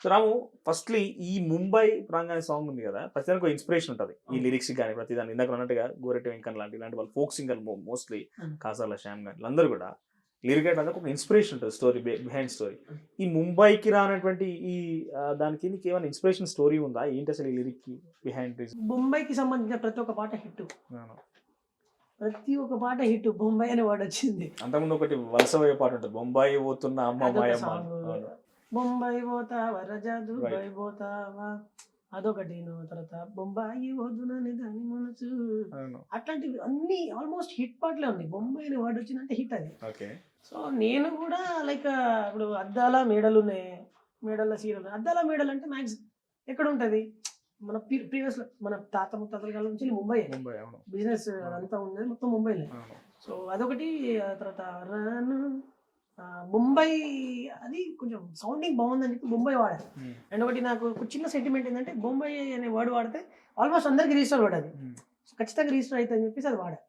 So రాము, firstly ఈ Mumbai ప్రాంగణ song ఉంది కదా, ప్రతిదానికి ఒక ఇన్స్పిరేషన్ ఉంటుంది. ఈ లిరిక్స్ కానీ ప్రతిదాని ఇందాక అన్నట్టుగా గోరెట్టి వెంకన్ ఇలాంటి వాళ్ళు folk singer mostly Kasala Shyam కానీ వీళ్ళందరూ కూడా లిరిక్ ఒక ఇన్స్పిరేషన్ ఉంటుంది, స్టోరీ బిహైండ్ స్టోరీ. ఈ ముంబైకి రానటువంటి ఈ దానికి ఏమైనా ఇన్స్పిరేషన్ స్టోరీ ఉందా? ఏంటి అసలు ఈ లిరిక్ కి బిహైండ్ రీజన్? బొంబాయికి సంబంధించిన ప్రతి ఒక్క పాట హిట్, ప్రతి ఒక్క పాట హిట్. బొంబాయి అనే వర్డ్ వచ్చింది. అంతకుముందు ఒకటి వలస పోయే పాట ఉంటుంది, బొంబాయి పోతున్న అమ్మ అదొక మాయమ్మ. సాంగ్. బొంబాయి పోతావా రజా దుబాయ్ పోతావా, అదొకటి. తర్వాత బొంబాయి వద్దునని దాని మనసు, అట్లాంటివి అన్ని ఆల్మోస్ట్ హిట్ పాటలే ఉన్నాయి. బొంబాయి అనే వర్డ్ వచ్చిందంటే హిట్ అది. సో నేను కూడా లైక్ ఇప్పుడు అద్దాల మేడలు ఉన్నాయి, మేడల సీరియల్. అద్దాల మేడలు అంటే మ్యాక్స్ ఎక్కడ ఉంటుంది, మన ప్రీవియస్ మన తాత ముత్తాతల కాలం నుంచి ముంబై బిజినెస్ అదంతా ఉండేది మొత్తం ముంబైలో. సో అదొకటి. తర్వాత రాను ముంబై, అది కొంచెం సౌండింగ్ బాగుందని చెప్పి ముంబై వాడారు. అండ్ ఒకటి నాకు ఒక చిన్న సెంటిమెంట్ ఏంటంటే, బొంబాయి అనే వర్డ్ వాడితే ఆల్మోస్ట్ అందరికి రిజిస్టర్ వర్డ్ అది, ఖచ్చితంగా రిజిస్టర్ అవుతుంది అని చెప్పేసి అది వాడారు.